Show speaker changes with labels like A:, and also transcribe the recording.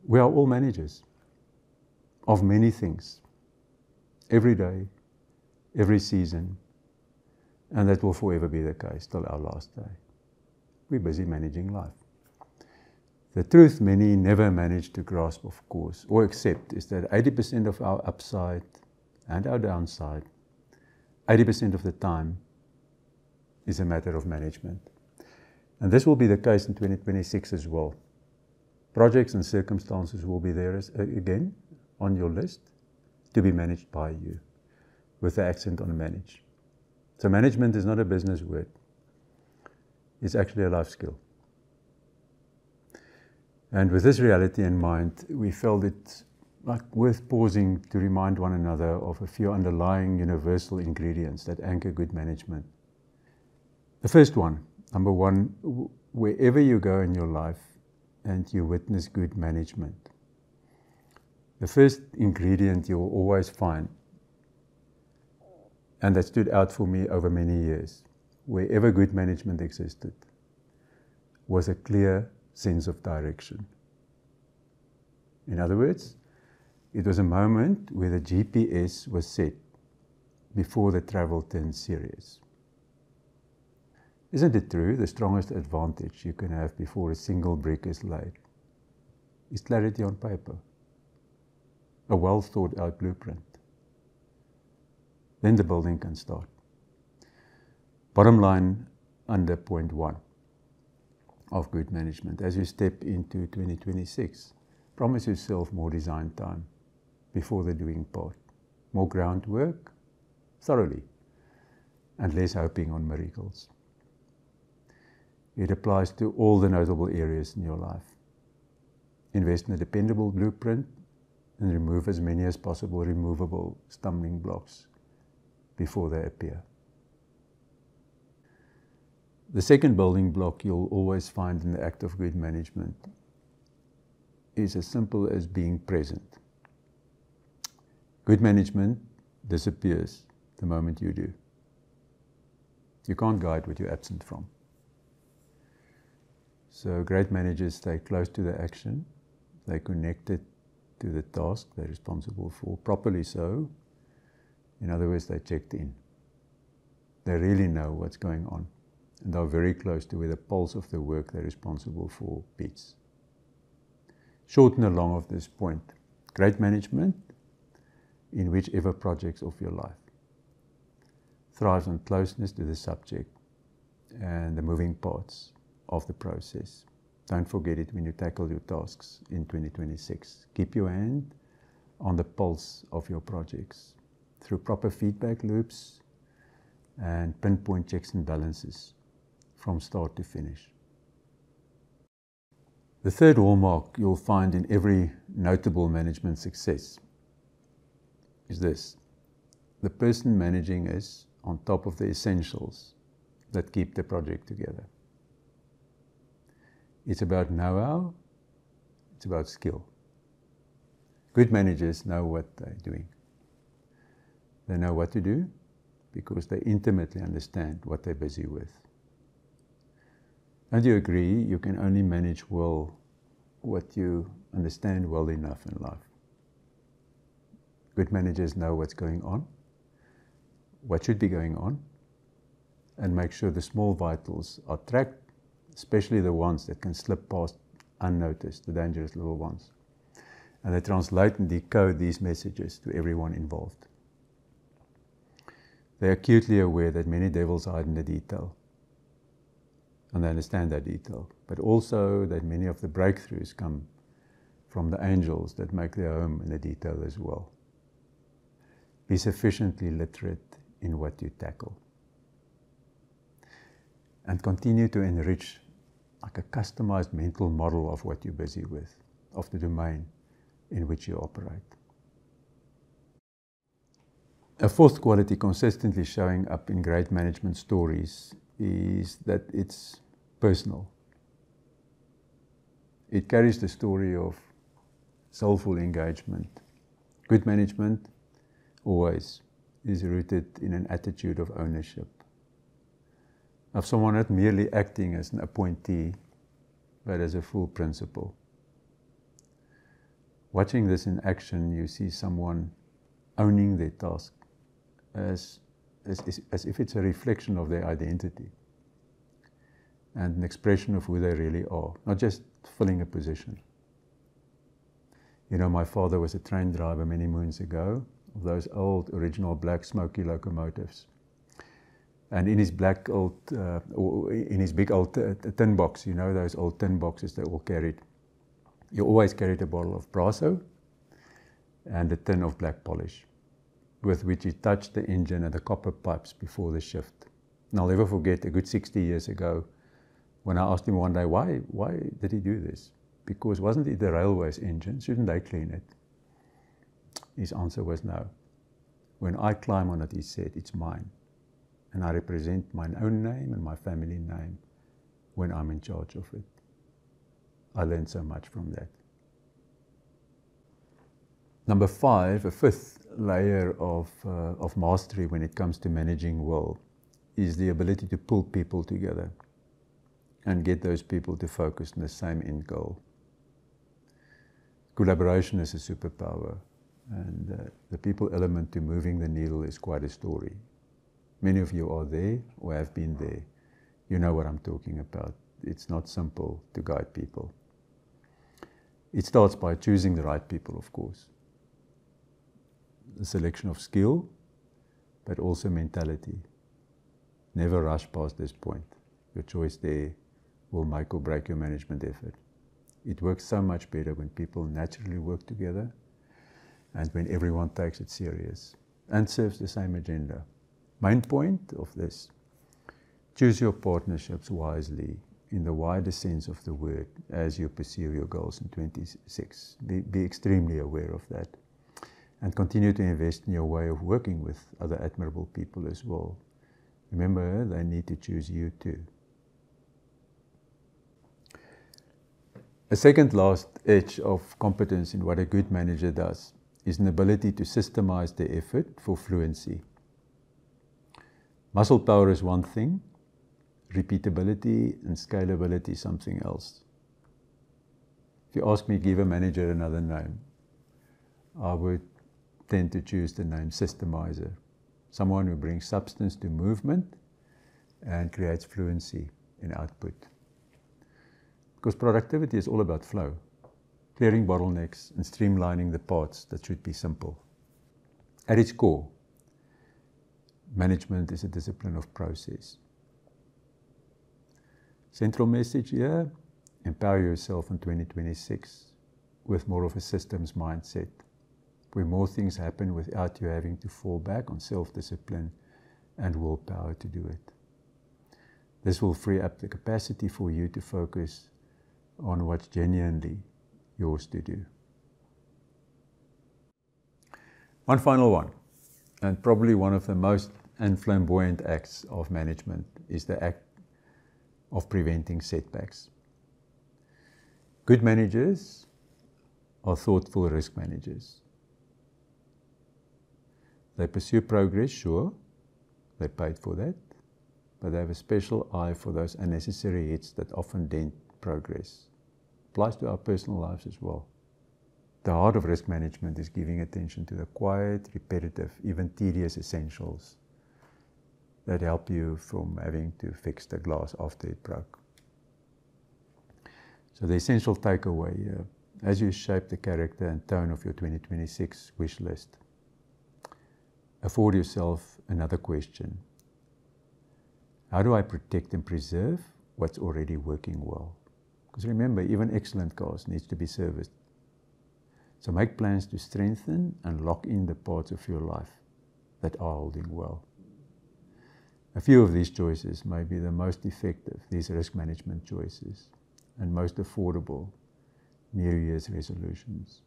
A: We are all managers of many things, every day, every season, and that will forever be the case till our last day. We're busy managing life. The truth many never manage to grasp, of course, or accept, is that 80% of our upside and our downside, 80% of the time, is a matter of management. And this will be the case in 2026 as well. Projects and circumstances will be there again on your list to be managed by you, with the accent on manage. So management is not a business word. It's actually a life skill. And with this reality in mind, we felt it worth pausing to remind one another of a few underlying universal ingredients that anchor good management. The first one, number one, wherever you go in your life and you witness good management, the first ingredient you will always find, and that stood out for me over many years, wherever good management existed, was a clear sense of direction. In other words, it was a moment where the GPS was set before the travel turned serious. Isn't it true the strongest advantage you can have before a single brick is laid is clarity on paper, a well thought out blueprint? Then the building can start. Bottom line under point one of good management. As you step into 2026, promise yourself more design time before the doing part, more groundwork thoroughly, and less hoping on miracles. It applies to all the notable areas in your life. Invest in a dependable blueprint and remove as many as possible removable stumbling blocks before they appear. The second building block you'll always find in the act of good management is as simple as being present. Good management disappears the moment you do. You can't guide what you're absent from. So great managers stay close to the action. They're connected to the task they're responsible for, properly so. In other words, they're checked in. They really know what's going on, and they're very close to where the pulse of the work they're responsible for beats. Short and long of this point, great management in whichever projects of your life thrives on closeness to the subject and the moving parts of the process. Don't forget it when you tackle your tasks in 2026. Keep your hand on the pulse of your projects through proper feedback loops and pinpoint checks and balances from start to finish. The third hallmark you'll find in every notable management success is this: the person managing is on top of the essentials that keep the project together. It's about know-how, it's about skill. Good managers know what they're doing. They know what to do because they intimately understand what they're busy with. And you agree, you can only manage well what you understand well enough in life. Good managers know what's going on, what should be going on, and make sure the small vitals are tracked, especially the ones that can slip past unnoticed, the dangerous little ones. And they translate and decode these messages to everyone involved. They're acutely aware that many devils hide in the detail, and they understand that detail, but also that many of the breakthroughs come from the angels that make their home in the detail as well. Be sufficiently literate in what you tackle, and continue to enrich like a customized mental model of what you're busy with, of the domain in which you operate. A fourth quality consistently showing up in great management stories is that it's personal. It carries the story of soulful engagement. Good management always is rooted in an attitude of ownership, of someone not merely acting as an appointee, but as a full principal. Watching this in action, you see someone owning their task as if it's a reflection of their identity and an expression of who they really are, not just filling a position. You know, my father was a train driver many moons ago, of those old original black smoky locomotives. And in his black old, in his big old tin box, you know, those old tin boxes they all carried. He always carried a bottle of Brasso and a tin of black polish, with which he touched the engine and the copper pipes before the shift. And I'll never forget, a good 60 years ago, when I asked him one day, why did he do this? Because wasn't it the railway's engine? Shouldn't they clean it? His answer was no. When I climb on it, he said, it's mine. And I represent my own name and my family name when I'm in charge of it. I learned so much from that. Number 5, a fifth layer of mastery when it comes to managing well, is the ability to pull people together and get those people to focus on the same end goal. Collaboration is a superpower, and the people element to moving the needle is quite a story. Many of you are there or have been there. You know what I'm talking about. It's not simple to guide people. It starts by choosing the right people, of course. A selection of skill, but also mentality. Never rush past this point. Your choice there will make or break your management effort. It works so much better when people naturally work together and when everyone takes it serious and serves the same agenda. Main point of this, choose your partnerships wisely in the wider sense of the word as you pursue your goals in 26. Be extremely aware of that and continue to invest in your way of working with other admirable people as well. Remember, they need to choose you too. A second last edge of competence in what a good manager does is an ability to systemize the effort for fluency. Muscle power is one thing, repeatability and scalability something else. If you ask me, give a manager another name, I would tend to choose the name systemizer. Someone who brings substance to movement and creates fluency in output. Because productivity is all about flow, clearing bottlenecks and streamlining the parts that should be simple. At its core, management is a discipline of process. Central message here, empower yourself in 2026 with more of a systems mindset, where more things happen without you having to fall back on self-discipline and willpower to do it. This will free up the capacity for you to focus on what's genuinely yours to do. One final one, and probably one of the most flamboyant acts of management, is the act of preventing setbacks. Good managers are thoughtful risk managers. They pursue progress, sure, they paid for that, but they have a special eye for those unnecessary hits that often dent progress. Applies to our personal lives as well. The heart of risk management is giving attention to the quiet, repetitive, even tedious essentials that help you from having to fix the glass after it broke. So the essential takeaway, as you shape the character and tone of your 2026 wish list, afford yourself another question. How do I protect and preserve what's already working well? Because remember, even excellent cars needs to be serviced. So make plans to strengthen and lock in the parts of your life that are holding well. A few of these choices may be the most effective, these risk management choices, and most affordable New Year's resolutions.